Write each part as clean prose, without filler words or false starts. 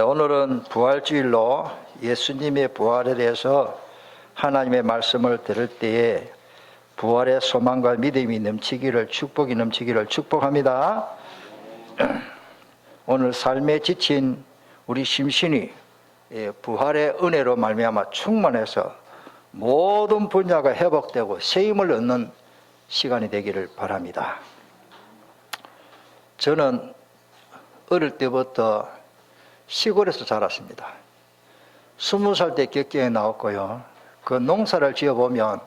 오늘은 부활주일로 예수님의 부활에 대해서 하나님의 말씀을 들을 때에 부활의 소망과 믿음이 넘치기를, 축복이 넘치기를 축복합니다. 오늘 삶에 지친 우리 심신이 부활의 은혜로 말미암아 충만해서 모든 분야가 회복되고 새 힘을 얻는 시간이 되기를 바랍니다. 저는 어릴 때부터 시골에서 자랐습니다. 20살 때 격계에 나왔고요. 그 농사를 지어보면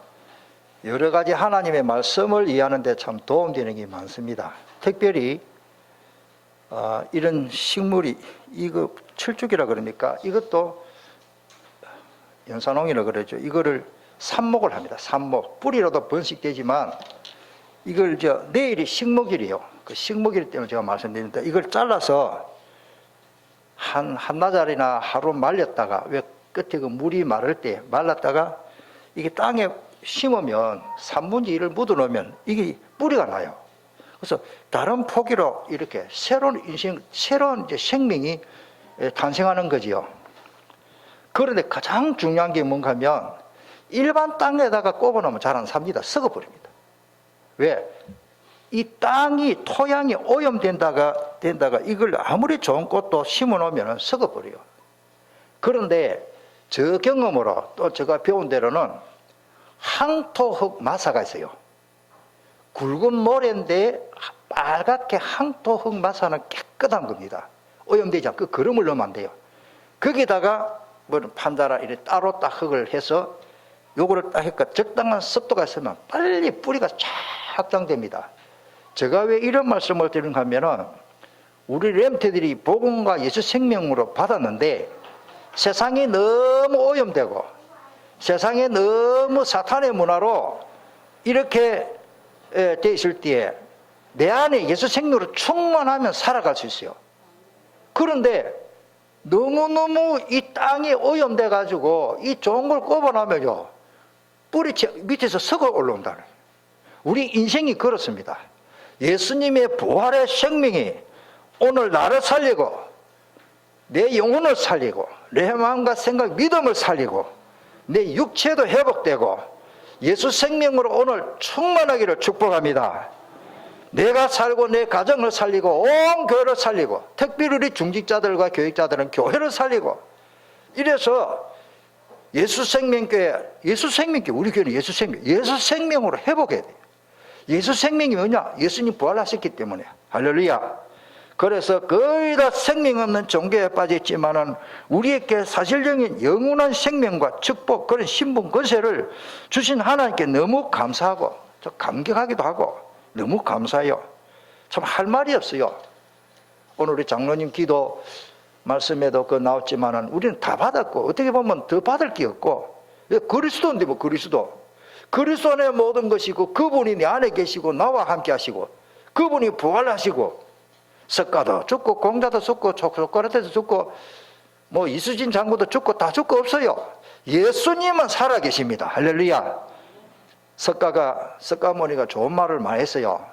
여러 가지 하나님의 말씀을 이해하는 데 참 도움되는 게 많습니다. 특별히 이런 식물이, 이거 철쭉이라 그럽니까? 이것도 연산홍이라 그러죠. 이거를 삽목을 합니다. 삽목. 뿌리로도 번식되지만 이걸 내일이 식목일이에요. 그 식목일 때문에 제가 말씀드립니다. 이걸 잘라서 한나절이나 하루 말렸다가, 왜 끝에 그 물이 마를 때 말랐다가 이게 땅에 심으면 3분의 1을 묻어 놓으면 이게 뿌리가 나요. 그래서 다른 포기로 이렇게 새로운 인생, 새로운 생명이 탄생하는 거지요. 그런데 가장 중요한 게 뭔가 하면 일반 땅에다가 꼽아 놓으면 잘 안 삽니다. 썩어버립니다. 왜? 이 땅이, 토양이 오염된다가 이걸 아무리 좋은 꽃도 심어 놓으면 썩어버려요. 그런데 저 경험으로 또 제가 배운 대로는 항토흙 마사가 있어요. 굵은 모래인데 빨갛게 항토흙 마사는 깨끗한 겁니다. 오염되지 않고 거름을 넣으면 안 돼요. 거기다가 판자라 이렇게 따로 딱 흙을 해서 요거를 딱 하니까 적당한 습도가 있으면 빨리 뿌리가 쫙 확장됩니다. 제가 왜 이런 말씀을 드리는가 하면은 우리 렘트들이 복음과 예수 생명으로 받았는데 세상이 너무 오염되고 세상에 너무 사탄의 문화로 이렇게 돼 있을 때에 내 안에 예수 생명으로 충만하면 살아갈 수 있어요. 그런데 너무너무 이 땅이 오염돼 가지고 이 좋은 걸 꼽아나면요 뿌리 밑에서 썩어 올라온다는 거예요. 우리 인생이 그렇습니다. 예수님의 부활의 생명이 오늘 나를 살리고 내 영혼을 살리고 내 마음과 생각, 믿음을 살리고 내 육체도 회복되고 예수 생명으로 오늘 충만하기를 축복합니다. 내가 살고 내 가정을 살리고 온 교회를 살리고 특별히 우리 중직자들과 교육자들은 교회를 살리고 이래서 예수 생명교회, 우리 교회는 예수 생명으로 회복해야 돼요. 예수 생명이 뭐냐? 예수님 부활하셨기 때문에. 할렐루야. 그래서 거의 다 생명 없는 종교에 빠졌지만은 우리에게 사실적인 영원한 생명과 축복, 그런 신분 권세를 주신 하나님께 너무 감사하고 좀 감격하기도 하고 너무 감사해요. 참 할 말이 없어요. 오늘 우리 장로님 기도 말씀에도 나왔지만은 우리는 다 받았고 어떻게 보면 더 받을 게 없고 그리스도인데 뭐 그리스도 안에 모든 것이고 그분이 내 안에 계시고 나와 함께 하시고 그분이 부활하시고 석가도 죽고 공자도 죽고 소크라테도 죽고 뭐 이수진 장군도 죽고 다 죽고 없어요. 예수님은 살아 계십니다. 할렐루야. 석가모니가 좋은 말을 많이 했어요.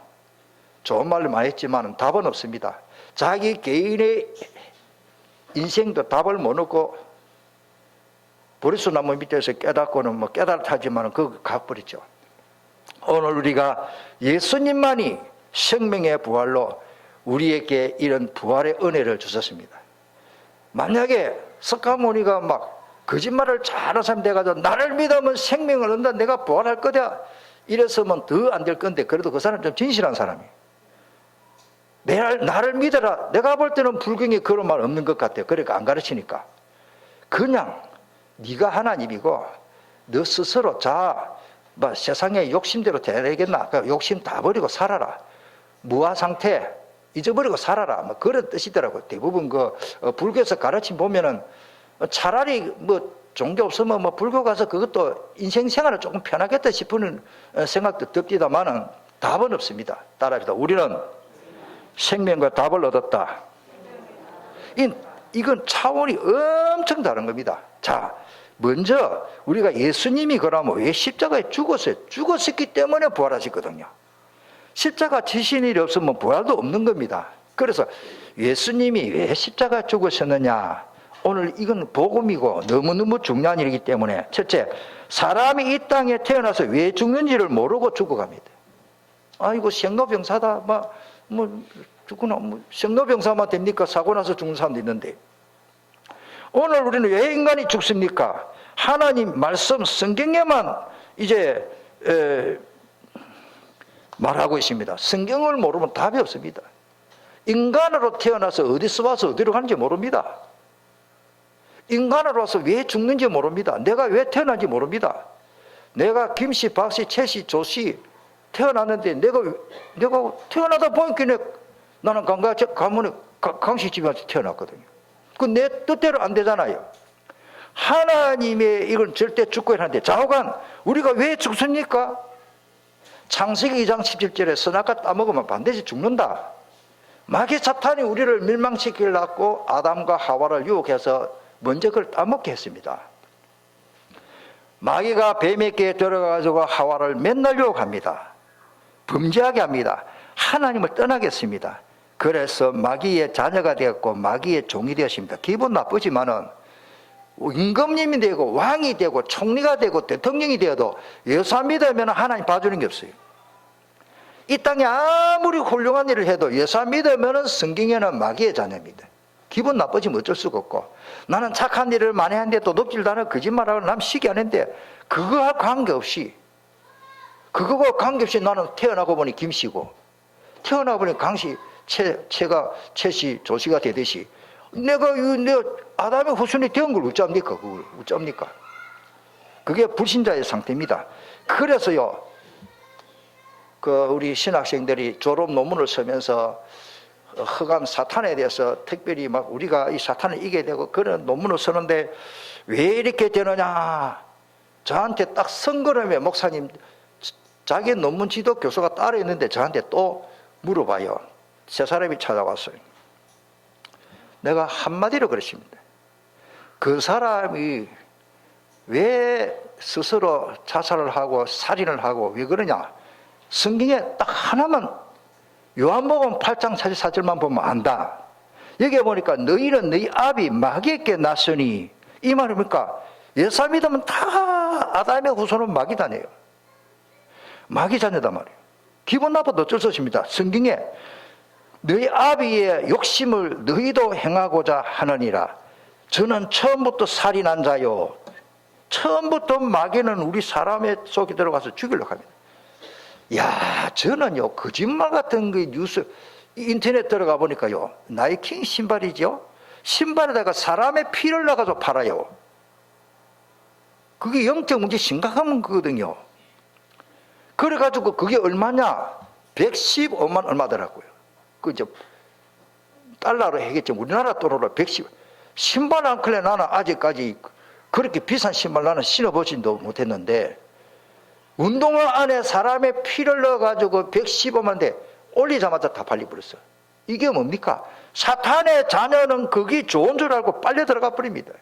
좋은 말을 많이 했지만 답은 없습니다. 자기 개인의 인생도 답을 못 얻고 보리수나무 밑에서 깨닫고는 깨달다지만 그거 가버리죠. 오늘 우리가 예수님만이 생명의 부활로 우리에게 이런 부활의 은혜를 주셨습니다. 만약에 석가모니가 거짓말을 잘하는 사람이 돼가지고 나를 믿으면 생명을 얻는다, 내가 부활할 거다 이랬으면 더 안 될 건데 그래도 그 사람은 좀 진실한 사람이에요. 나를 믿어라. 내가 볼 때는 불경에 그런 말 없는 것 같아요. 그러니까 안 가르치니까. 그냥 네가 하나님이고 너 스스로 세상의 욕심대로 되겠나? 욕심 다 버리고 살아라. 무아 상태 잊어버리고 살아라. 그런 뜻이더라고요. 대부분 불교에서 가르침 보면은 차라리 종교 없으면 불교 가서 그것도 인생 생활을 조금 편하겠다 싶은 생각도 듭디다마는 답은 없습니다. 따라합니다. 우리는 생명과 답을 얻었다. 이건 차원이 엄청 다른 겁니다. 자, 먼저 우리가 예수님이 그러면 왜 십자가에 죽었어요? 죽었기 때문에 부활하셨거든요. 십자가 지신 일이 없으면 부활도 없는 겁니다. 그래서 예수님이 왜 십자가 죽으셨느냐? 오늘 이건 복음이고 너무너무 중요한 일이기 때문에 첫째, 사람이 이 땅에 태어나서 왜 죽는지를 모르고 죽어갑니다. 아이고 생로병사다, 죽구나, 생로병사만 됩니까? 사고 나서 죽는 사람도 있는데, 오늘 우리는 왜 인간이 죽습니까? 하나님 말씀 성경에만 이제 말하고 있습니다. 성경을 모르면 답이 없습니다. 인간으로 태어나서 어디서 와서 어디로 가는지 모릅니다. 인간으로 와서 왜 죽는지 모릅니다. 내가 왜 태어난지 모릅니다. 내가 김씨, 박씨, 최씨, 조씨 태어났는데 내가 태어나다 보니까 나는 가문에 강씨 집안에서 태어났거든요. 그 내 뜻대로 안 되잖아요. 하나님의 이건 절대 죽고 일하는데, 좌우간 우리가 왜 죽습니까? 창세기 2장 17절에 선악과 따먹으면 반드시 죽는다. 마귀 사탄이 우리를 멸망시키려고 아담과 하와를 유혹해서 먼저 그걸 따먹게 했습니다. 마귀가 뱀에게 들어가가지고 하와를 맨날 유혹합니다. 범죄하게 합니다. 하나님을 떠나게 했습니다. 그래서 마귀의 자녀가 되었고 마귀의 종이 되었습니다. 기분 나쁘지만은 임금님이 되고 왕이 되고 총리가 되고 대통령이 되어도 예수 안 믿으면 하나님 봐주는 게 없어요. 이 땅에 아무리 훌륭한 일을 해도 예수 안 믿으면 성경에는 마귀의 자녀입니다. 기분 나쁘지면 어쩔 수가 없고, 나는 착한 일을 많이 하는데 또 높질도 않아 거짓말하고 남 시기 하는데 그거와 관계없이 나는 태어나고 보니 김씨고 태어나고 보니 강씨, 최씨, 조씨가 되듯이 내가 아담의 후손이 된 걸 어쩝니까? 그걸 어쩝니까? 그게 불신자의 상태입니다. 그래서요, 우리 신학생들이 졸업 논문을 쓰면서 흑암 사탄에 대해서 특별히 막 우리가 이 사탄을 이겨야 되고 그런 논문을 쓰는데 왜 이렇게 되느냐? 저한테 딱 선거라며 목사님, 자기 논문 지도 교수가 따로 있는데 저한테 또 물어봐요. 세 사람이 찾아왔어요. 내가 한마디로 그랬습니다. 그 사람이 왜 스스로 자살을 하고 살인을 하고 왜 그러냐? 성경에 딱 하나만, 요한복음 8장 44절만 보면 안다. 여기에 보니까 너희는 너희 아비 마귀에게 났으니, 이 말이 뭡니까? 예수 믿으면 다 아담의 후손은 마귀다네요. 마귀 자녀단 말이에요. 기분 나빠도 어쩔 수 없습니다. 성경에 너희 아비의 욕심을 너희도 행하고자 하느니라. 저는 처음부터 살인한 자요. 처음부터 마귀는 우리 사람의 속에 들어가서 죽이려고 합니다. 야, 저는요, 거짓말 같은 그 뉴스, 인터넷 들어가 보니까요, 나이킹 신발이죠? 신발에다가 사람의 피를 넣어서 팔아요. 그게 영적 문제 심각한 거거든요. 그래가지고 그게 얼마냐? 115만 얼마더라고요. 이제 달러로 해겠죠. 우리나라 돈으로 110. 신발 한 켤레 나는 아직까지 그렇게 비싼 신발 나는 신어보지도 못했는데, 운동화 안에 사람의 피를 넣어가지고 115만대 올리자마자 다 팔려버렸어요. 이게 뭡니까? 사탄의 자녀는 그게 좋은 줄 알고 빨려 들어가 버립니다.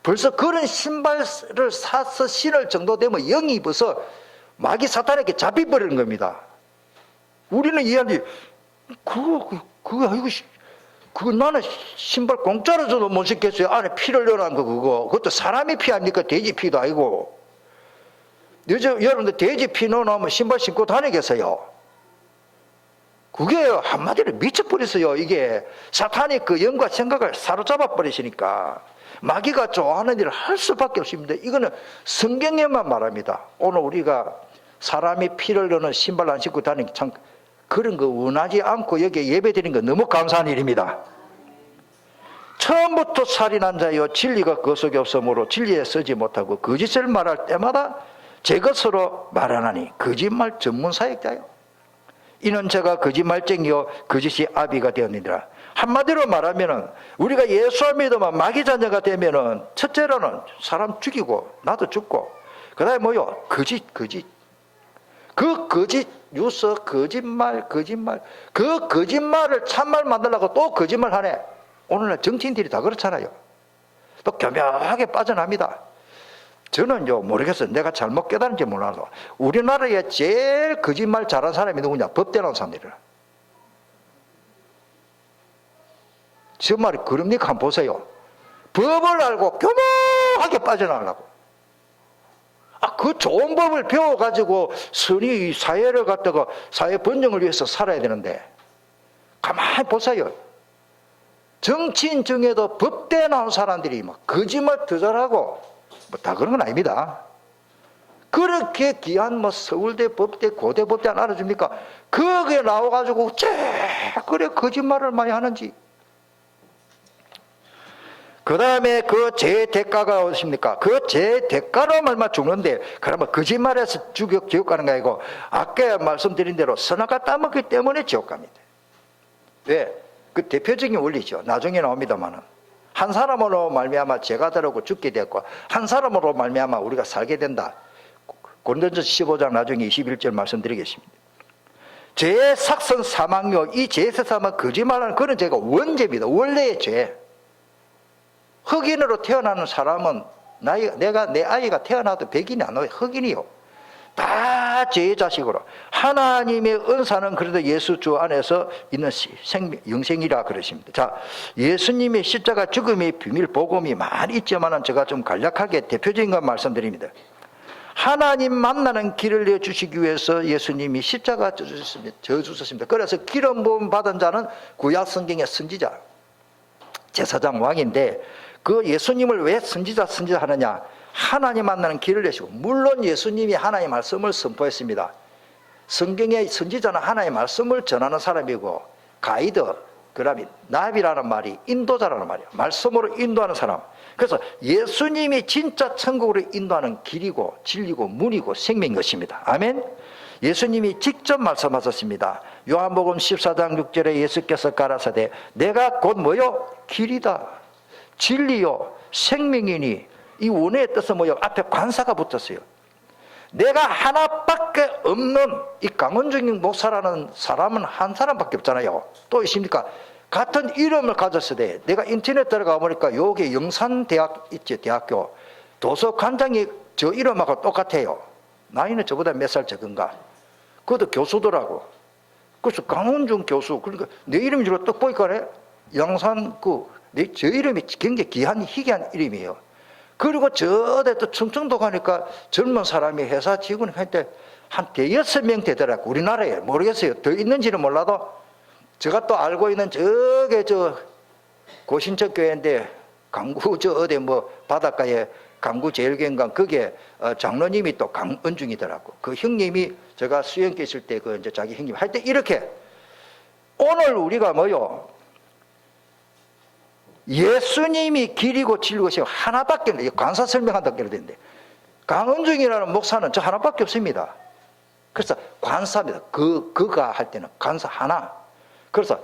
벌써 그런 신발을 사서 신을 정도 되면 영이 입어서 마귀 사탄에게 잡혀버리는 겁니다. 우리는 이해하는데, 그거 나는 신발 공짜로 줘도 못 신겠어요. 안에 피를 넣어놓은 거 그거. 그것도 사람의 피 아닙니까? 돼지 피도 아니고. 여러분들 돼지 피 넣어놓으면 신발 신고 다니겠어요? 그게 한마디로 미쳐버렸어요. 이게 사탄이 그 영과 생각을 사로잡아 버리시니까 마귀가 좋아하는 일을 할 수밖에 없습니다. 이거는 성경에만 말합니다. 오늘 우리가 사람이 피를 넣는 신발 안 신고 다니는 참 그런 거 원하지 않고 여기에 예배드리는 건 너무 감사한 일입니다. 처음부터 살인한 자여 진리가 그 속에 없으므로 진리에 서지 못하고 거짓을 말할 때마다 제 것으로 말하나니 거짓말 전문 사역자요. 이는 제가 거짓말쟁이요 거짓이 아비가 되었느니라. 한마디로 말하면은 우리가 예수 믿으면 마귀 자녀가 되면은 첫째로는 사람 죽이고 나도 죽고, 그다음에 뭐요? 거짓. 그 거짓 뉴스, 거짓말. 그 거짓말을 참말 만들려고 또 거짓말 하네. 오늘날 정치인들이 다 그렇잖아요. 또 교묘하게 빠져납니다. 저는요, 모르겠어요. 내가 잘못 깨달은지 몰라서. 우리나라에 제일 거짓말 잘하는 사람이 누구냐? 법대 나온 사람들이라. 정말 그럽니까? 한번 보세요. 법을 알고 교묘하게 빠져나가려고. 그 좋은 법을 배워가지고 선의 사회를 갖다가 사회 번영을 위해서 살아야 되는데, 가만히 보세요. 정치인 중에도 법대에 나온 사람들이 막 거짓말 더 잘하고, 다 그런 건 아닙니다. 그렇게 귀한 서울대 법대, 고대 법대 안 알아줍니까? 거기에 나와가지고, 그래 거짓말을 많이 하는지. 그 다음에 그 제 대가가 어디십니까? 그 제 대가로 말만 죽는데, 그러면 거짓말해서 지옥 가는 거 아니고, 아까 말씀드린 대로 선악과 따먹기 때문에 지옥 갑니다. 왜? 그 대표적인 원리죠. 나중에 나옵니다만은. 한 사람으로 말미암아 죄가 들어오고 죽게 됐고, 한 사람으로 말미암아 우리가 살게 된다. 고린도전서 15장 나중에 21절 말씀드리겠습니다. 죄의 삭선 사망요, 이 죄에서 사망 거짓말하는 그런 죄가 원죄입니다. 원래의 죄. 흑인으로 태어나는 사람은 내 아이가 태어나도 백인이 안 나와요. 흑인이요. 다 죄의 자식으로. 하나님의 은사는 그래도 예수 주 안에서 있는 영생이라 그러십니다. 자, 예수님의 십자가 죽음의 비밀 복음이 많이 있지만은 제가 좀 간략하게 대표적인 것 말씀드립니다. 하나님 만나는 길을 내주시기 위해서 예수님이 십자가 져주셨습니다. 그래서 기름 부음 받은 자는 구약 성경의 선지자, 제사장 왕인데, 그 예수님을 왜 선지자 하느냐? 하나님 만나는 길을 내시고, 물론 예수님이 하나님의 말씀을 선포했습니다. 성경의 선지자는 하나님의 말씀을 전하는 사람이고, 가이드, 그다음에 나비라는 말이 인도자라는 말이에요. 말씀으로 인도하는 사람. 그래서 예수님이 진짜 천국으로 인도하는 길이고 진리고 문이고 생명인 것입니다. 아멘. 예수님이 직접 말씀하셨습니다. 요한복음 14장 6절에 예수께서 가라사대 내가 곧 뭐요? 길이다, 진리요, 생명이니. 이 원의 뜻은 뭐요? 앞에 관사가 붙었어요. 내가 하나밖에 없는 이 강원중 목사라는 사람은 한 사람밖에 없잖아요. 또 있습니까? 같은 이름을 가졌을 때 내가 인터넷 들어가 보니까 여기 영산대학 있지, 대학교 도서관장이 저 이름하고 똑같아요. 나이는 저보다 몇 살 적은가. 그것도 교수더라고. 그래서 강원중 교수. 그러니까 내 이름이 저로 딱 보니까 그래. 영산 저 이름이 굉장히 귀한 희귀한 이름이에요. 그리고 저대 또 충청도 가니까 젊은 사람이 회사 직원한테 한 5명 되더라고. 우리나라에. 모르겠어요. 더 있는지는 몰라도. 제가 또 알고 있는 저게 고신척 교회인데, 강구 어디 바닷가에 강구 제일교회인가, 그게 장로님이 또 강은중이더라고. 그 형님이 제가 수영계 있을 때 이제 자기 형님 할 때 이렇게, 오늘 우리가 뭐요? 예수님이 길이고 진리고 하나밖에 없는데, 관사 설명한다고 그러는데, 강은중이라는 목사는 저 하나밖에 없습니다. 그래서 관사입니다. 그가 할 때는 관사 하나. 그래서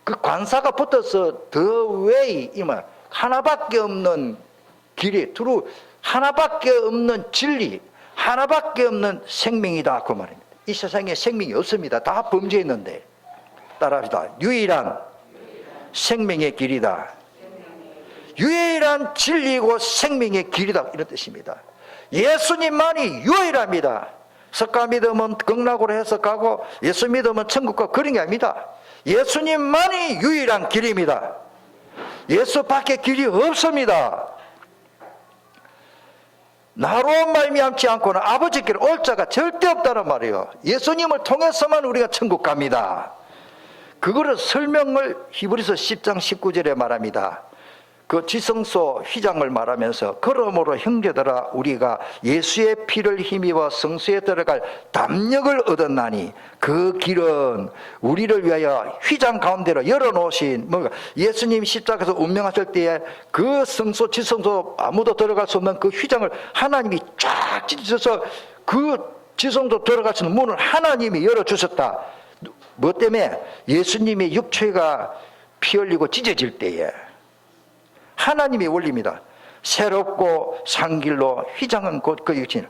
그 관사가 붙어서 the way, 하나밖에 없는 길이, 하나밖에 없는 진리, 하나밖에 없는 생명이다, 그 말입니다. 이 세상에 생명이 없습니다. 다 범죄했는데. 따라합시다. 유일한 생명의 길이다. 유일한 진리고 생명의 길이다, 이런 뜻입니다. 예수님만이 유일합니다. 석가 믿으면 극락으로 해석하고 예수 믿으면 천국과 그런 게 아닙니다. 예수님만이 유일한 길입니다. 예수밖에 길이 없습니다. 나로 말미암지 않고는 아버지께로 올 자가 절대 없다는 말이에요. 예수님을 통해서만 우리가 천국 갑니다. 그거를 설명을 히브리서 10장 19절에 말합니다. 그 지성소 휘장을 말하면서 그러므로 형제들아 우리가 예수의 피를 힘입어 성소에 들어갈 담력을 얻었나니 그 길은 우리를 위하여 휘장 가운데로 열어놓으신, 예수님 십자가에서 운명하실 때에 그 성소 지성소 아무도 들어갈 수 없는 그 휘장을 하나님이 쫙 찢어서 그 지성소 들어갈 수 있는 문을 하나님이 열어주셨다. 뭐 때문에? 예수님의 육체가 피 흘리고 찢어질 때에 하나님의 원리입니다. 새롭고 산 길로 휘장은 곧 그 육신.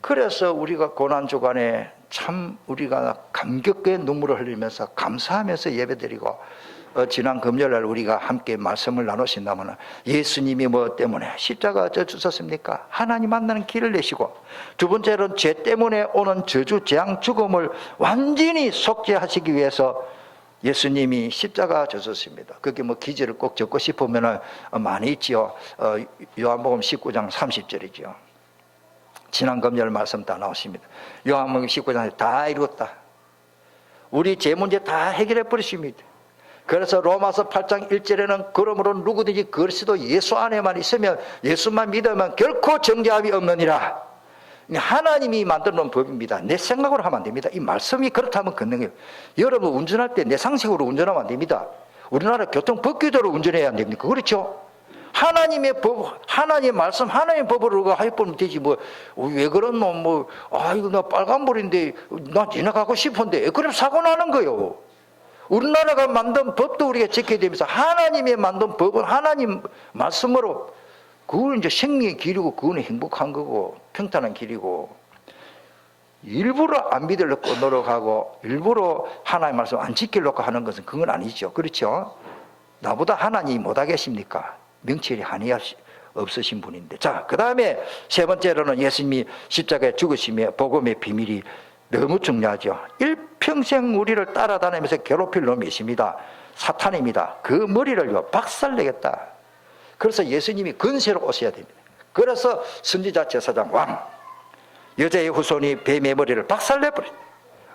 그래서 우리가 고난주간에 참 우리가 감격의 눈물을 흘리면서 감사하면서 예배드리고, 지난 금요일날 우리가 함께 말씀을 나누신다면 예수님이 뭐 때문에 십자가 져 주셨습니까? 하나님 만나는 길을 내시고, 두 번째로는 죄 때문에 오는 저주, 재앙, 죽음을 완전히 속죄하시기 위해서 예수님이 십자가 졌었습니다. 그게 뭐 기제를 꼭 적고 싶으면 많이 있지요. 요한복음 19장 30절이죠. 지난 금요일 말씀 다 나오십니다. 요한복음 19장에 다 이루었다. 우리 제 문제 다 해결해 버리십니다. 그래서 로마서 8장 1절에는 그러므로 누구든지 그리스도 예수 안에만 있으면, 예수만 믿으면 결코 정죄함이 없느니라. 하나님이 만들어 놓은 법입니다. 내 생각으로 하면 안 됩니다. 이 말씀이 그렇다면 건능해요. 여러분 운전할 때 내 상식으로 운전하면 안 됩니다. 우리나라 교통법규대로 운전해야 안 됩니까? 그렇죠? 하나님의 법, 하나님의 말씀, 하나님의 법으로 해보면 되지. 왜 그런 놈, 이거 나 빨간불인데 나 지나가고 싶은데, 그럼 사고 나는 거요. 우리나라가 만든 법도 우리가 지켜야 되면서, 하나님의 만든 법은 하나님 말씀으로, 그건 이제 생명의 길이고, 그건 행복한 거고, 평탄한 길이고, 일부러 안 믿으려고 노력하고, 일부러 하나님의 말씀 안 지키려고 하는 것은 그건 아니죠. 그렇죠? 나보다 하나님이 못하겠습니까? 명철이 한이 없으신 분인데. 자, 그 다음에 세 번째로는 예수님이 십자가에 죽으심의 복음의 비밀이 너무 중요하죠. 일평생 우리를 따라다니면서 괴롭힐 놈이 있습니다. 사탄입니다. 그 머리를 박살내겠다. 그래서 예수님이 근세로 오셔야 됩니다. 그래서 선지자 제사장 왕, 여자의 후손이 뱀의 머리를 박살내버립니다.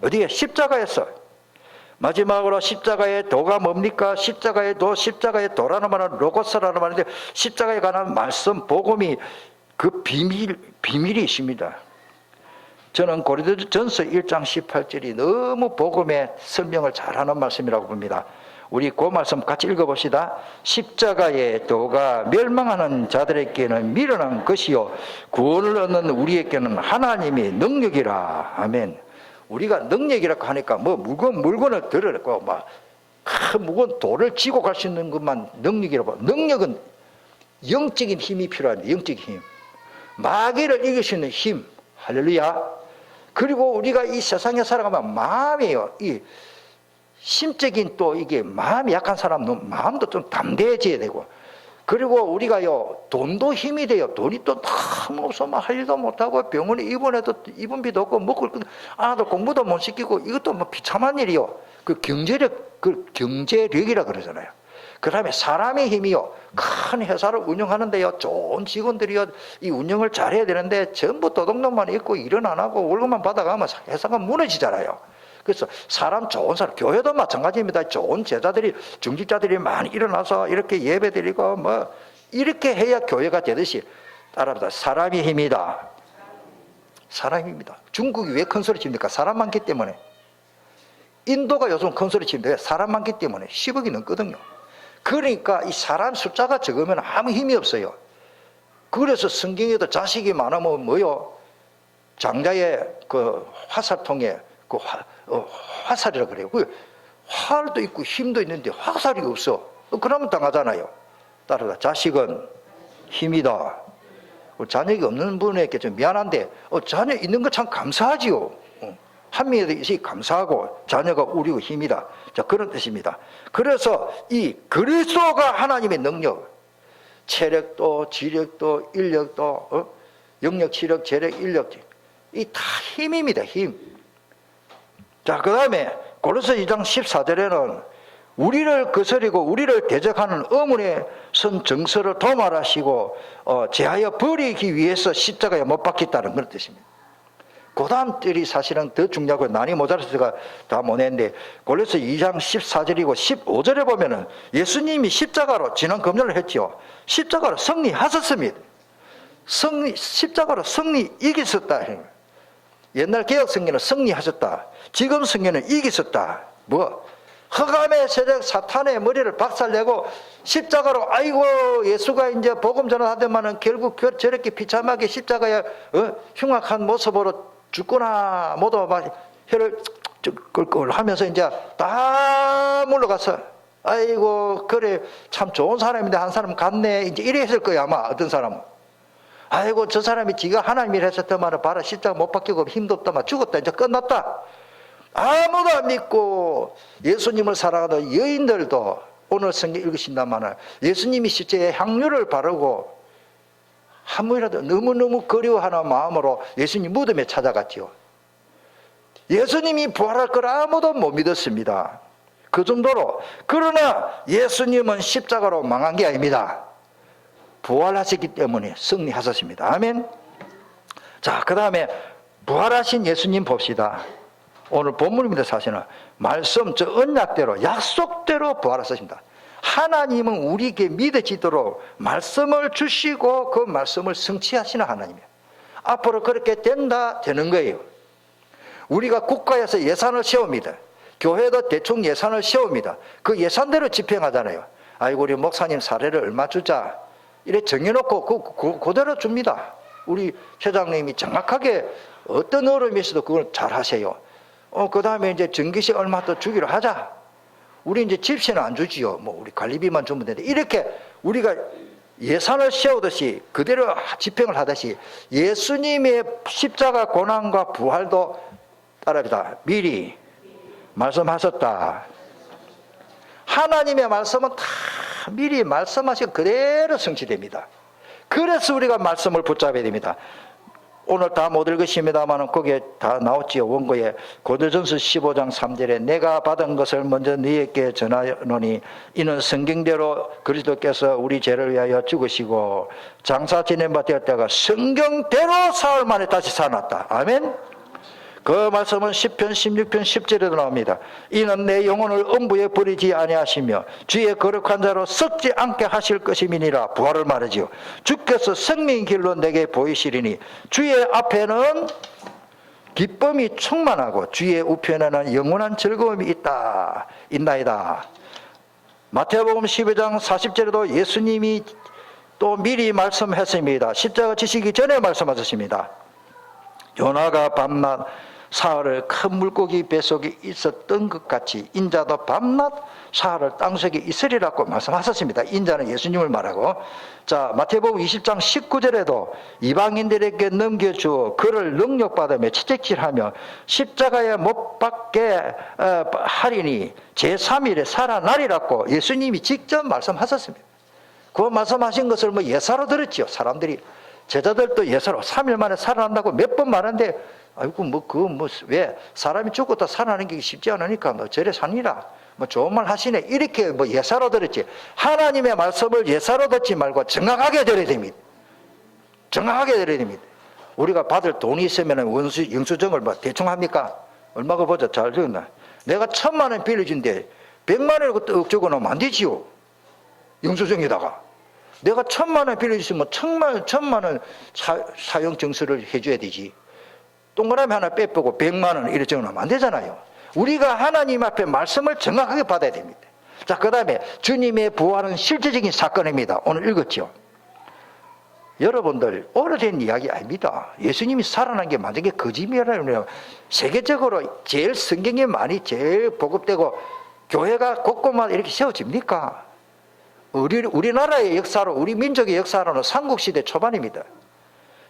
어디에? 십자가에서. 마지막으로 십자가의 도가 뭡니까? 십자가의 도, 십자가의 도라는 말은 로고스라는 말인데, 십자가에 관한 말씀, 복음이 그 비밀이 있습니다. 저는 고린도전서 1장 18절이 너무 복음의 설명을 잘하는 말씀이라고 봅니다. 우리 그 말씀 같이 읽어봅시다. 십자가의 도가 멸망하는 자들에게는 미련한 것이요 구원을 얻는 우리에게는 하나님의 능력이라. 아멘. 우리가 능력이라고 하니까 무거운 물건을 들으라고 큰 무거운 돌을 지고 갈 수 있는 것만 능력이라고. 능력은 영적인 힘이 필요합니다. 영적인 힘. 마귀를 이길 수 있는 힘. 할렐루야. 그리고 우리가 이 세상에 살아가면 마음이에요. 이 심적인 또 이게 마음이 약한 사람은 마음도 좀 담대해져야 되고, 그리고 우리가요 돈도 힘이 돼요. 돈이 또 너무 없어 할 일도 못하고 병원에 입원해도 입원비도 없고 먹을 것도 아들 공부도 못 시키고, 이것도 비참한 일이요. 그 경제력이라 그러잖아요. 그 다음에 사람의 힘이요. 큰 회사를 운영하는데요, 좋은 직원들이요, 이 운영을 잘해야 되는데 전부 도둑놈만 있고 일은 안 하고 월급만 받아가면 회사가 무너지잖아요. 그래서 좋은 사람, 교회도 마찬가지입니다. 좋은 제자들이, 중직자들이 많이 일어나서 이렇게 예배드리고 이렇게 해야 교회가 되듯이, 따라합니다. 사람의 힘이다. 사람입니다. 중국이 왜 큰 소리 칩니까? 사람 많기 때문에. 인도가 요즘 큰 소리 치는데 사람 많기 때문에 10억이 넘거든요. 그러니까 이 사람 숫자가 적으면 아무 힘이 없어요. 그래서 성경에도 자식이 많으면 장자의 그 화살통에 화살이라 그래요. 활도 있고 힘도 있는데 화살이 없어. 그러면 당하잖아요. 따라서 자식은 힘이다. 자녀가 없는 분에게 좀 미안한데, 자녀 있는 거 참 감사하지요. 한 명이라도 있으니 감사하고, 자녀가 우리의 힘이다. 자, 그런 뜻입니다. 그래서 이 그리스도가 하나님의 능력, 체력도, 지력도, 인력도, 영력, 치력, 재력, 인력, 이 다 힘입니다. 힘. 자, 그 다음에 고린도서 2장 14절에는 우리를 거스리고 우리를 대적하는 어문의 선 정서를 도말하시고 제하여 버리기 위해서 십자가에 못 박혔다는 그런 뜻입니다. 그 다음 절이 사실은 더 중요하고 난이 모자라서 제가 다 못 했는데, 고린도서 2장 14절이고 15절에 보면은 예수님이 십자가로 지난 금요일을 했죠. 십자가로 승리하셨습니다. 십자가로 승리 이기셨다. 옛날 개혁 성경은 승리하셨다. 지금 성경은 이기셨다. 흑암의 세력 사탄의 머리를 박살내고 십자가로, 아이고 예수가 이제 복음 전하더만은 결국 저렇게 비참하게 십자가에 흉악한 모습으로 죽구나, 모두 혀를 끌끌 하면서 이제 다 물러가서, 아이고 그래 참 좋은 사람인데 한 사람 갔네, 이제 이래 했을 거야 아마. 어떤 사람은 아이고 저 사람이 지가 하나님이라 했었더만 봐라 십자가 못 박히고 힘도 없다만 죽었다, 이제 끝났다. 아무도 안 믿고 예수님을 사랑하는 여인들도 오늘 성경 읽으신다마는 예수님이 십자가에 향유를 바르고 한 번이라도 너무너무 그리워하는 마음으로 예수님 무덤에 찾아갔지요. 예수님이 부활할 걸 아무도 못 믿었습니다. 그 정도로. 그러나 예수님은 십자가로 망한 게 아닙니다. 부활하셨기 때문에 승리하셨습니다. 아멘. 자, 그 다음에 부활하신 예수님 봅시다. 오늘 본문입니다. 사실은 말씀, 저 언약대로, 약속대로 부활하셨습니다. 하나님은 우리에게 믿어지도록 말씀을 주시고 그 말씀을 성취하시는 하나님이에요. 앞으로 그렇게 된다, 되는 거예요. 우리가 국가에서 예산을 세웁니다. 교회도 대충 예산을 세웁니다. 그 예산대로 집행하잖아요. 아이고, 우리 목사님 사례를 얼마 주자, 이래 정해놓고 그대로 줍니다. 우리 회장님이 정확하게 어떤 어려움이 있어도 그걸 잘 하세요. 그 다음에 이제 전기세 얼마 더 주기로 하자. 우리 이제 집세는 안 주지요. 뭐 우리 관리비만 주면 되는데, 이렇게 우리가 예산을 세우듯이 그대로 집행을 하듯이 예수님의 십자가 고난과 부활도 따라합니다. 미리 말씀하셨다. 하나님의 말씀은 다 미리 말씀하신 그대로 성취됩니다. 그래서 우리가 말씀을 붙잡아야 됩니다. 오늘 다 못 읽으십니다만 거기에 다 나왔지요. 원고에 고린도전서 15장 3절에 내가 받은 것을 먼저 너희에게 전하노니 이는 성경대로 그리스도께서 우리 죄를 위하여 죽으시고 장사 지낸 바 되었다가 성경대로 사흘 만에 다시 살아났다. 아멘. 그 말씀은 시편 16편 10절에도 나옵니다. 이는 내 영혼을 음부에 버리지 아니하시며 주의 거룩한 자로 썩지 않게 하실 것임이니라. 부활을 말하지요. 주께서 생명의 길로 내게 보이시리니 주의 앞에는 기쁨이 충만하고 주의 우편에는 영원한 즐거움이 있나이다. 마태복음 12장 40절에도 예수님이 또 미리 말씀했습니다. 십자가 지시기 전에 말씀하셨습니다. 요나가 밤낮 사흘을 큰 물고기 뱃속에 있었던 것 같이 인자도 밤낮 사흘을 땅속에 있으리라고 말씀하셨습니다. 인자는 예수님을 말하고, 자 마태복음 20장 19절에도 이방인들에게 넘겨주어 그를 능력받으며 채찍질하며 십자가에 못 박게 하리니 제3일에 살아나리라고 예수님이 직접 말씀하셨습니다. 그 말씀하신 것을 뭐 예사로 들었지요. 사람들이, 제자들도 예사로 3일 만에 살아난다고 몇 번 말하는데, 아이고 왜 사람이 죽었다 살아나는 게 쉽지 않으니까 뭐 저래 사니라, 뭐 좋은 말 하시네, 이렇게 뭐 예사로 들었지. 하나님의 말씀을 예사로 듣지 말고 정확하게 들어야 됩니다. 정확하게 들어야 됩니다. 우리가 받을 돈이 있으면 영수증을 뭐 대충 합니까? 얼마가 보자, 잘 적었나? 내가 1,000만 원 빌려준데 100만 원을 적어놓으면 안 되지요. 영수증에다가 내가 1,000만 원 빌려주시면 1,000만 원 사용 증서를 해줘야 되지. 동그라미 하나 빼보고 100만 원 이렇게 적어놓으면 안 되잖아요. 우리가 하나님 앞에 말씀을 정확하게 받아야 됩니다. 자, 그 다음에 주님의 부활은 실제적인 사건입니다. 오늘 읽었죠. 여러분들 오래된 이야기 아닙니다. 예수님이 살아난 게 만약에 거짓말이라면 세계적으로 제일 성경에 많이 제일 보급되고 교회가 곳곳마다 이렇게 세워집니까? 우리나라의 역사로, 우리 민족의 역사로는 삼국시대 초반입니다.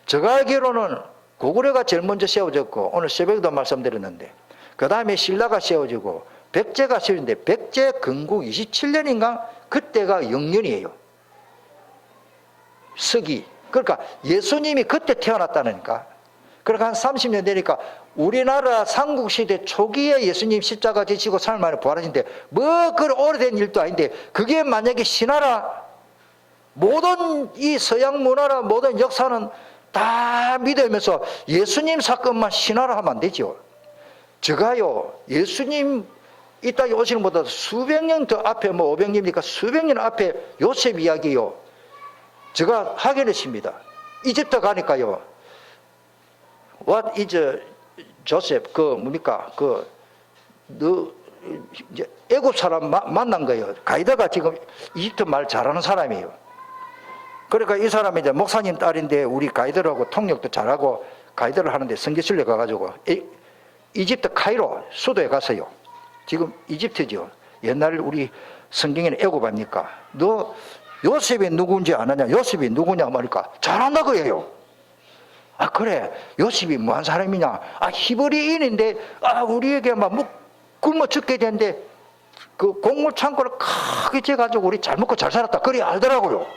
제가 알기로는 고구려가 제일 먼저 세워졌고, 오늘 새벽에도 말씀드렸는데, 그 다음에 신라가 세워지고 백제가 세워졌는데, 백제 건국 27년인가 그때가 영년이에요. 서기. 그러니까 예수님이 그때 태어났다니까. 그러니까 한 30년 되니까 우리나라 삼국시대 초기에 예수님 십자가 지시고 3일 만에 부활하신데, 뭐 그 오래된 일도 아닌데, 그게 만약에 신하라, 모든 이 서양 문화라 모든 역사는 다 믿으면서 예수님 사건만 신화로 하면 안 되죠. 제가요, 예수님 이 땅에 오시는 것보다 수백 년 더 앞에, 뭐 500년이니까 수백 년 앞에 요셉 이야기요, 제가 확인했습니다. 이집트 가니까요, What is Joseph, 뭡니까, 이제 애굽 사람 만난 거예요. 가이드가 지금 이집트 말 잘하는 사람이에요. 그러니까 이 사람이 이제 목사님 딸인데 우리 가이드라고 통역도 잘하고 가이드를 하는데 성교실에 가가지고 이집트 카이로 수도에 갔어요. 지금 이집트죠. 옛날 우리 성경에는 애굽 아닙니까? 너 요셉이 누구인지 아느냐? 요셉이 누구냐 말니까 잘한다 그래요. 아, 그래, 요셉이 뭐한 사람이냐? 아, 히브리인인데, 우리에게 막 굶어 죽게 됐는데 그 곡물 창고를 크게 재가지고 우리 잘 먹고 잘 살았다, 그래 알더라고요.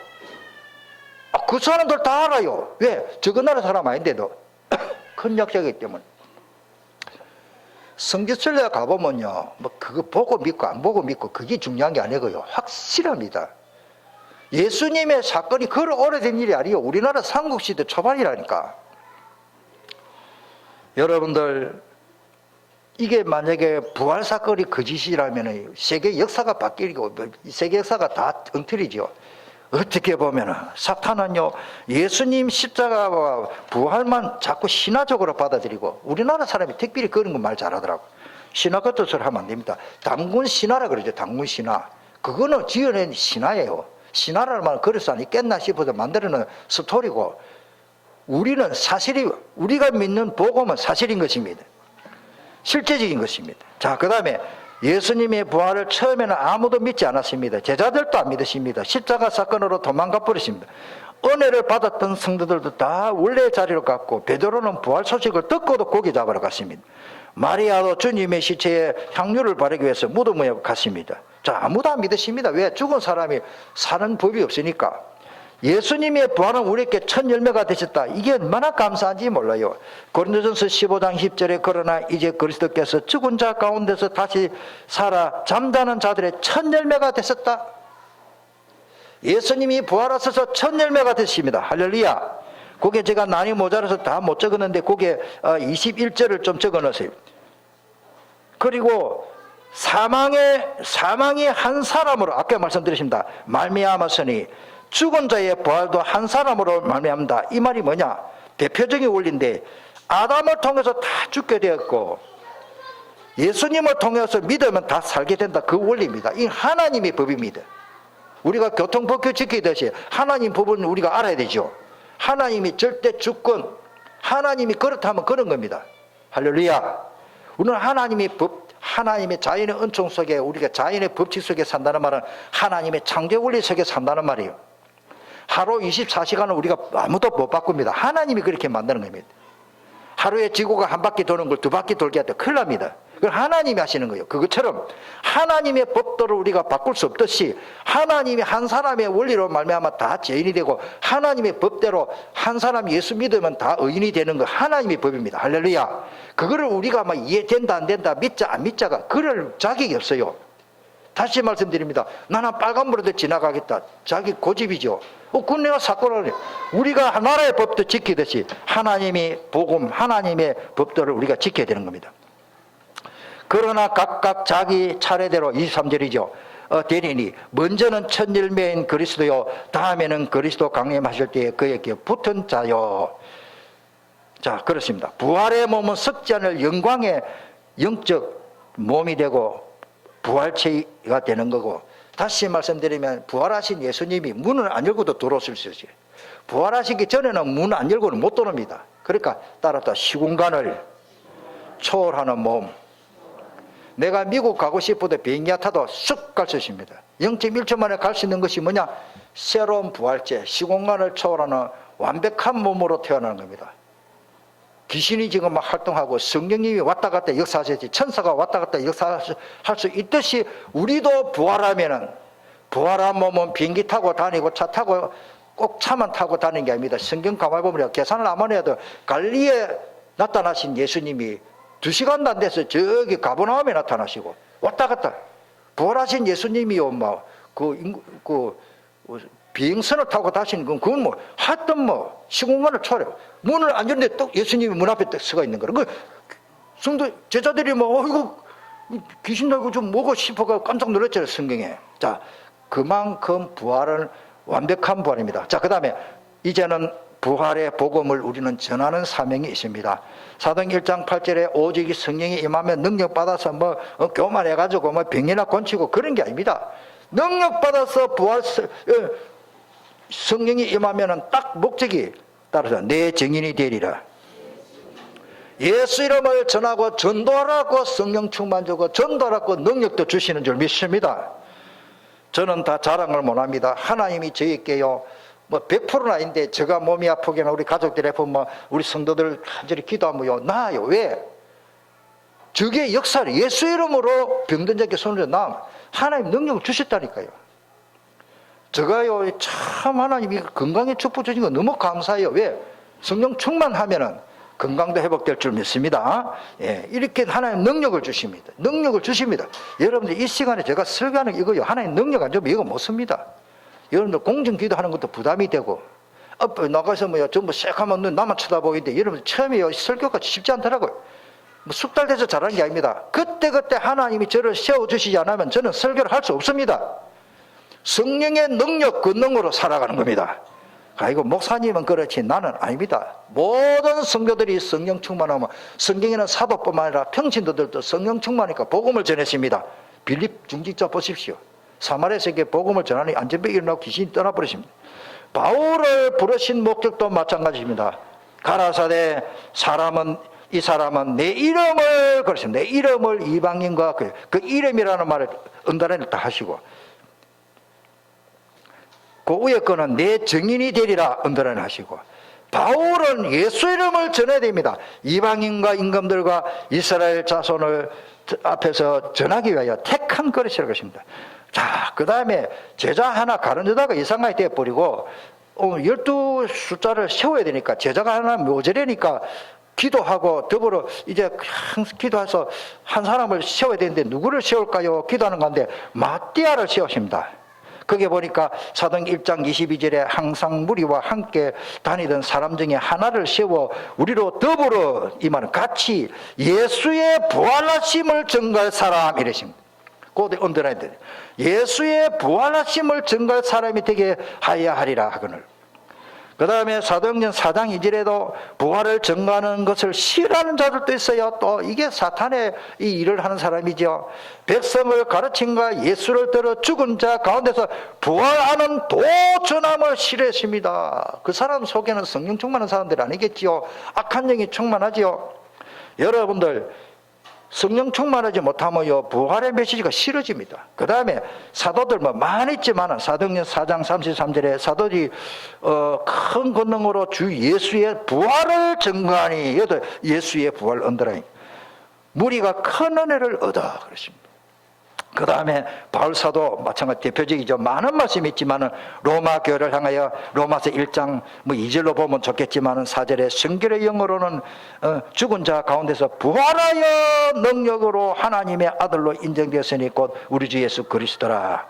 그 사람들 다 알아요. 왜? 저거 나라 사람 아닌데도 큰 역사이기 때문에. 성지순례 가보면요, 뭐 그거 보고 믿고 안 보고 믿고 그게 중요한 게 아니고요, 확실합니다. 예수님의 사건이 그런 오래된 일이 아니에요. 우리나라 삼국시대 초반이라니까. 여러분들, 이게 만약에 부활 사건이 거짓이라면 세계 역사가 바뀌고 세계 역사가 다 엉터리죠. 어떻게 보면 사탄은요, 예수님 십자가와 부활만 자꾸 신화적으로 받아들이고, 우리나라 사람이 특별히 그런 거 말 잘하더라고. 신화 같은 소리 하면 안 됩니다. 단군 신화라 그러죠. 단군 신화. 그거는 지어낸 신화예요. 신화라는 말은 그래서 안 있겠나 싶어서 만들어낸 스토리고, 우리는 사실이, 우리가 믿는 복음은 사실인 것입니다. 실제적인 것입니다. 자, 그 다음에 예수님의 부활을 처음에는 아무도 믿지 않았습니다. 제자들도 안 믿으십니다. 십자가 사건으로 도망가 버리십니다. 은혜를 받았던 성도들도 다 원래 자리로 갔고, 베드로는 부활 소식을 듣고도 고기 잡으러 갔습니다. 마리아도 주님의 시체에 향유를 바르기 위해서 무덤에 갔습니다. 자, 아무도 안 믿으십니다. 왜? 죽은 사람이 사는 법이 없으니까. 예수님의 부활은 우리에게 첫 열매가 되셨다. 이게 얼마나 감사한지 몰라요. 고린도전서 15장 10절에 그러나 이제 그리스도께서 죽은 자 가운데서 다시 살아 잠자는 자들의 첫 열매가 되셨다. 예수님이 부활하셔서 첫 열매가 되십니다. 할렐루야. 거기에 제가 난이 모자라서 다 못 적었는데 거기에 21절을 좀 적어놓으세요. 그리고 사망이 한 사람으로, 아까 말씀드렸습니다. 말미암았으니 죽은 자의 부활도 한 사람으로 말미암다. 이 말이 뭐냐? 대표적인 원리인데, 아담을 통해서 다 죽게 되었고 예수님을 통해서 믿으면 다 살게 된다. 그 원리입니다. 이 하나님의 법입니다. 우리가 교통법규 지키듯이 하나님 법은 우리가 알아야 되죠. 하나님이 절대 주권, 하나님이 그렇다면 그런 겁니다. 할렐루야. 우리는 하나님의 법, 하나님의 자연의 은총 속에, 우리가 자연의 법칙 속에 산다는 말은 하나님의 창조 원리 속에 산다는 말이에요. 하루 24시간을 우리가 아무도 못 바꿉니다. 하나님이 그렇게 만드는 겁니다. 하루에 지구가 한 바퀴 도는 걸 두 바퀴 돌게 할 때 큰일 납니다. 그걸 하나님이 하시는 거예요. 그것처럼 하나님의 법도를 우리가 바꿀 수 없듯이 하나님이 한 사람의 원리로 말미암아 다 죄인이 되고, 하나님의 법대로 한 사람 예수 믿으면 다 의인이 되는 거 하나님의 법입니다. 할렐루야. 그거를 우리가 막 이해된다 안 된다, 믿자 안 믿자가 그럴 자격이 없어요. 다시 말씀드립니다. 나는 빨간불에도 지나가겠다. 자기 고집이죠. 군내가 사건을, 우리가 나라의 법도 지키듯이 하나님의 복음, 하나님의 법도를 우리가 지켜야 되는 겁니다. 그러나 각각 자기 차례대로, 23절이죠. 되리니 먼저는 첫 열매인 그리스도요, 다음에는 그리스도 강림하실 때에 그에게 붙은 자요. 자, 그렇습니다. 부활의 몸은 썩지 않을 영광의 영적 몸이 되고 부활체가 되는 거고, 다시 말씀드리면 부활하신 예수님이 문을 안 열고도 들어오실 수 있어요. 부활하시기 전에는 문 안 열고는 못 들어옵니다. 그러니까 따라서 시공간을 초월하는 몸. 내가 미국 가고 싶어도 비행기 타도 쑥 갈 수 있습니다. 0.1초 만에 갈 수 있는 것이 뭐냐? 새로운 부활체, 시공간을 초월하는 완벽한 몸으로 태어나는 겁니다. 귀신이 지금 막 활동하고 성령님이 왔다 갔다 역사하셨지, 천사가 왔다 갔다 역사할 수 있듯이 우리도 부활하면은, 부활한 몸은 비행기 타고 다니고 차 타고 꼭 차만 타고 다니는 게 아닙니다. 성경 가만히 보면 계산을 아무리 해도 갈리에 나타나신 예수님이 2시간도 안 돼서 저기 가버나움에 나타나시고 왔다 갔다 부활하신 예수님이요, 비행선을 타고 다시는 건, 그건 하여튼 시공간을 초월해. 문을 안 열는데 또 예수님이 문 앞에 딱 서가 있는 거예요. 성도, 제자들이 이거 귀신 나고 좀 뭐고 싶어가 깜짝 놀랐잖아요, 성경에. 자, 그만큼 부활은 완벽한 부활입니다. 자, 그 다음에 이제는 부활의 복음을 우리는 전하는 사명이 있습니다. 사도행 1장 8절에 오직 성령이 임하면 능력 받아서 교만해가지고 병이나 고치고 그런 게 아닙니다. 능력 받아서 성령이 임하면은 딱 목적이 따라서 내 증인이 되리라. 예수 이름을 전하고 전도하라고 성령 충만 주고 전도하라고 능력도 주시는 줄 믿습니다. 저는 다 자랑을 못합니다. 하나님이 저에게요, 100%는 아닌데 제가 몸이 아프거나 우리 가족들이 아프면 우리 성도들 간절히 기도하면요, 나아요. 왜? 저게 역사를, 예수 이름으로 병든 자께 손을 놔 하나님 능력을 주셨다니까요. 제가요, 참 하나님이 건강에 축복 주신 거 너무 감사해요. 왜? 성령 충만하면은 건강도 회복될 줄 믿습니다. 예, 이렇게 하나님 능력을 주십니다. 능력을 주십니다. 여러분들 이 시간에 제가 설교하는 이거요, 하나님 능력 안 주면 이거 못 씁니다. 여러분들 공정 기도하는 것도 부담이 되고, 앞에 나가서 뭐야 전부 쎄하면 나만 쳐다보이는데, 여러분들 처음에 설교가 쉽지 않더라고요. 뭐 숙달 돼서 잘하는 게 아닙니다. 그때 하나님이 저를 세워주시지 않으면 저는 설교를 할 수 없습니다. 성령의 능력, 권능으로 살아가는 겁니다. 아이고, 목사님은 그렇지 나는 아닙니다. 모든 성도들이 성령 충만하면, 성경에는 사도뿐만 아니라 평신도들도 성령 충만하니까 복음을 전했습니다. 빌립 중직자 보십시오. 사마리아 세계에 복음을 전하니 안전병이 일어나고 귀신이 떠나버리십니다. 바울을 부르신 목적도 마찬가지입니다. 가라사대 이 사람은 내 이름을, 그렇습니다. 내 이름을 이방인과 그 이름이라는 말을 언달에 다 하시고, 그 위에 거는 내 증인이 되리라 언더라인 하시고, 바울은 예수 이름을 전해야 됩니다. 이방인과 임금들과 이스라엘 자손을 앞에서 전하기 위하여 택한 그릇이라고 하십니다. 자, 그 다음에 제자 하나 가룟유다가 이상하게 되어버리고 12 숫자를 세워야 되니까 제자가 하나 모자라니까 기도하고 더불어 이제 기도해서 한 사람을 세워야 되는데 누구를 세울까요? 기도하는 가운데 마띠아를 세우십니다. 거기에 보니까 사도행전 1장 22절에 항상 무리와 함께 다니던 사람 중에 하나를 세워 우리로 더불어, 이 말은 같이 예수의 부활하심을 증거할 사람 이러십니다. 그것도 언더라인 돼. 예수의 부활하심을 증거할 사람이 되게 하여야 하리라 하거늘. 그 다음에 사도행전 4장 2절에도 부활을 증거하는 것을 싫어하는 자들도 있어요. 또 이게 사탄의 이 일을 하는 사람이죠. 백성을 가르친가 예수를 들어 죽은 자 가운데서 부활하는 도전함을 싫어했습니다. 그 사람 속에는 성령 충만한 사람들 아니겠지요. 악한 영이 충만하지요. 여러분들 성령 충만하지 못하면요, 부활의 메시지가 싫어집니다. 그 다음에 사도들 뭐 많이 있지만은 사도행전 4장 33절에 사도들이 큰 권능으로 주 예수의 부활을 증거하니, 여도 예수의 부활 언더라인, 무리가 큰 은혜를 얻어 그러십니다. 그 다음에 바울사도 마찬가지 대표적이죠. 많은 말씀이 있지만은 로마 교회를 향하여 로마서 1장 2절로 보면 좋겠지만은 4절에 성결의 영어로는 죽은 자 가운데서 부활하여 능력으로 하나님의 아들로 인정되었으니 곧 우리 주 예수 그리스도라.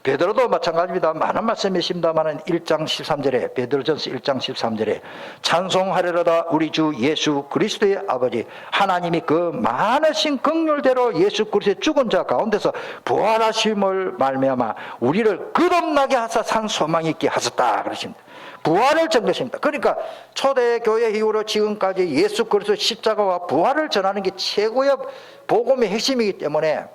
베드로도 마찬가지입니다. 많은 말씀이 있습니다만은 1장 13절에, 베드로전서 1장 13절에 찬송하리로다 우리 주 예수 그리스도의 아버지 하나님이 그 많으신 긍휼대로 예수 그리스도의 죽은 자 가운데서 부활하심을 말미암아 우리를 거듭나게 하사 산 소망이 있게 하셨다 그러십니다. 부활을 전하십니다. 그러니까 초대교회 이후로 지금까지 예수 그리스도 십자가와 부활을 전하는 게 최고의 복음의 핵심이기 때문에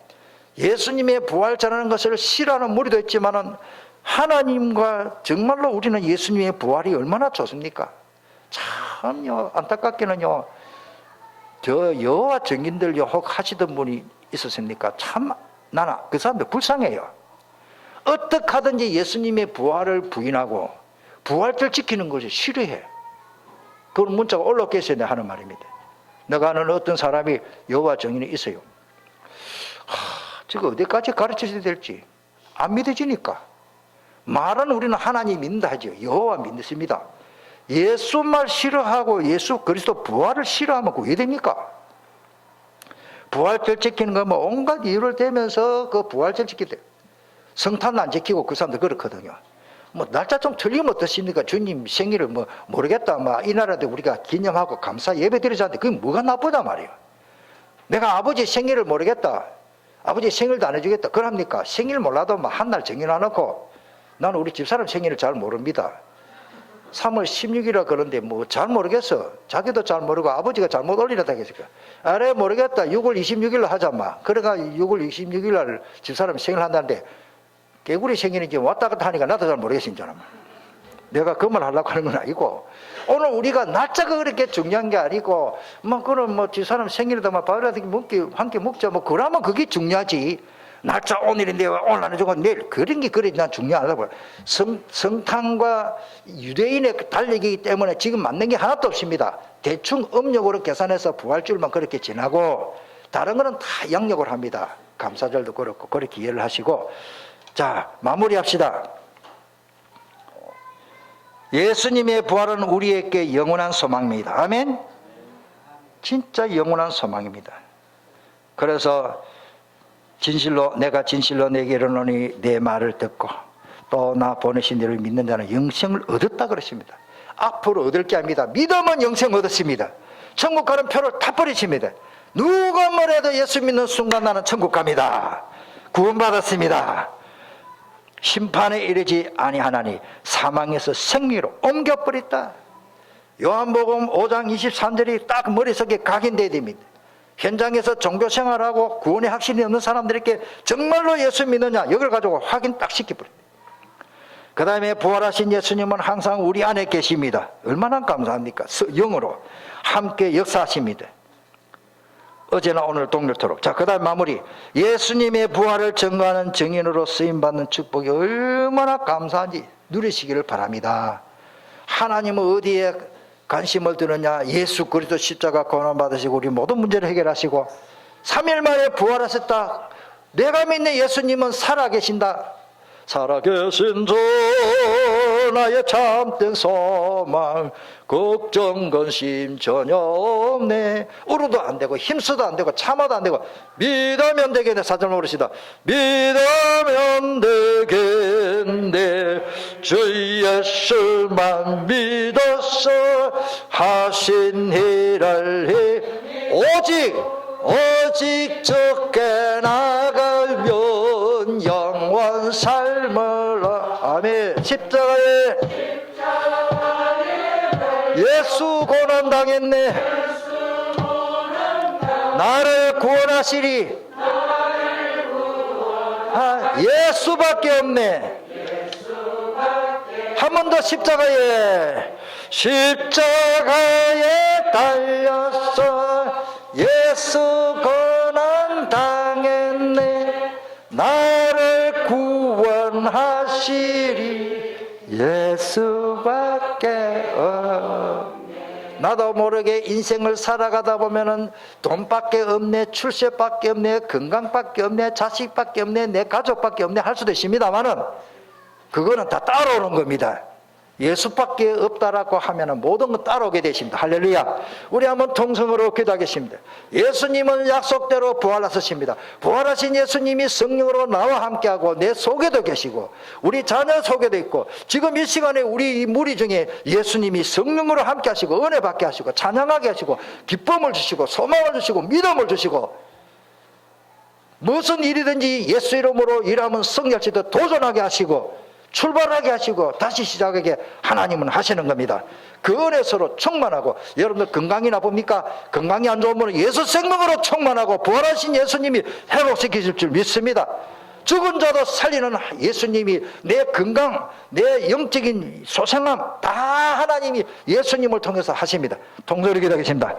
예수님의 부활 전하는 것을 싫어하는 무리도 있지만은 하나님과 정말로 우리는 예수님의 부활이 얼마나 좋습니까? 참요, 안타깝게는요, 저 여호와 증인들 혹 하시던 분이 있었습니까? 참 나는 그 사람들 불쌍해요. 어떻게 하든지 예수님의 부활을 부인하고 부활절 지키는 것을 싫어해. 그런 문자가 올라오겠어요. 내가 하는 말입니다. 내가 아는 어떤 사람이 여호와 증인이 있어요. 지금 어디까지 가르쳐야 될지 안 믿어지니까. 말은 우리는 하나님 믿는다 하죠. 여호와 믿습니다. 예수말 싫어하고 예수 그리스도 부활을 싫어하면 그게 왜 됩니까? 부활절 지키는 거 뭐 온갖 이유를 대면서 그 부활절 지키대. 성탄 안 지키고 그 사람들 그렇거든요. 뭐 날짜 좀 틀리면 어떻습니까? 주님 생일을 뭐 모르겠다. 이 나라도 우리가 기념하고 감사 예배 드리자는데 그게 뭐가 나쁘다 말이에요. 내가 아버지 생일을 모르겠다. 아버지 생일도 안 해주겠다. 그럽니까? 생일 몰라도 한 날 정해놔놓고, 나는 우리 집사람 생일을 잘 모릅니다. 3월 16일이라 그러는데 뭐 잘 모르겠어. 자기도 잘 모르고 아버지가 잘못 올리려다 했을까. 아래 모르겠다. 6월 26일로 하자 마. 그래가 6월 26일 날 집사람 생일 한다는데 개구리 생일인지 왔다 갔다 하니까 나도 잘 모르겠습니다. 내가 그 말 하려고 하는 건 아니고, 오늘 우리가 날짜가 그렇게 중요한 게 아니고, 그럼 집사람 생일에다 밥이라도 함께 먹자. 그러면 그게 중요하지. 날짜 오늘인데 오늘 안 해주고 내일. 그런 게 그래 난 중요하다고. 성탄과 유대인의 달리기 때문에 지금 맞는 게 하나도 없습니다. 대충 음력으로 계산해서 부활줄만 그렇게 지나고, 다른 거는 다 양력을 합니다. 감사절도 그렇고, 그렇게 이해를 하시고. 자, 마무리합시다. 예수님의 부활은 우리에게 영원한 소망입니다. 아멘. 진짜 영원한 소망입니다. 그래서 내가 진실로 내게 이르노니 내 말을 듣고 또 나 보내신 이를 믿는 자는 영생을 얻었다 그러십니다. 앞으로 얻을 게 아닙니다. 믿으면 영생 얻었습니다. 천국 가는 표를 다 버리십니다. 누가 뭐래도 예수 믿는 순간 나는 천국 갑니다. 구원받았습니다. 심판에 이르지 아니하나니 사망에서 생명으로 옮겨버렸다. 요한복음 5장 23절이 딱 머릿속에 각인되어야 됩니다. 현장에서 종교생활하고 구원의 확신이 없는 사람들에게 정말로 예수 믿느냐 이걸 가지고 확인 딱 시켜버립니다. 그 다음에 부활하신 예수님은 항상 우리 안에 계십니다. 얼마나 감사합니까? 영으로 함께 역사하십니다. 어제나 오늘 동일토록. 자, 그 다음 마무리. 예수님의 부활을 증거하는 증인으로 쓰임받는 축복이 얼마나 감사한지 누리시기를 바랍니다. 하나님은 어디에 관심을 두느냐? 예수 그리스도 십자가 고난 받으시고 우리 모든 문제를 해결하시고 3일 만에 부활하셨다. 내가 믿는 예수님은 살아계신다. 살아계신 주 나의 참된 소망 걱정 근심 전혀 없네. 울어도 안 되고 힘써도 안 되고 참아도 안 되고 믿으면 되겠네. 사절로 그러시다. 믿으면 되겠네. 주 예수만 믿어서 하신 일을 해 오직 적게 나가면 영원 삶을 아멘. 십자가에 예수 고난 당했네. 나를 구원하시리. 예수밖에 없네. 한 번 더 십자가에 달려서 예수 고난 당했네. 나를 구원하시리. 예수밖에 없네. 나도 모르게 인생을 살아가다 보면은 돈밖에 없네, 출세밖에 없네, 건강밖에 없네, 자식밖에 없네, 내 가족밖에 없네 할 수도 있습니다만은 그거는 다 따라오는 겁니다. 예수밖에 없다라고 하면 모든 건 따라오게 되십니다. 할렐루야. 우리 한번 통성으로 기도하겠습니다. 예수님은 약속대로 부활하셨습니다. 부활하신 예수님이 성령으로 나와 함께하고 내 속에도 계시고 우리 자녀 속에도 있고 지금 이 시간에 우리 이 무리 중에 예수님이 성령으로 함께하시고 은혜 받게 하시고 찬양하게 하시고 기쁨을 주시고 소망을 주시고 믿음을 주시고 무슨 일이든지 예수 이름으로 일하면 성할지도 도전하게 하시고 출발하게 하시고 다시 시작하게 하나님은 하시는 겁니다. 그 은혜서로 충만하고 여러분들 건강이 나쁩니까? 건강이 안 좋으면 예수 생명으로 충만하고 부활하신 예수님이 회복시키실 줄 믿습니다. 죽은 자도 살리는 예수님이 내 건강, 내 영적인 소생함 다 하나님이 예수님을 통해서 하십니다. 통솔히 기도하겠습니다.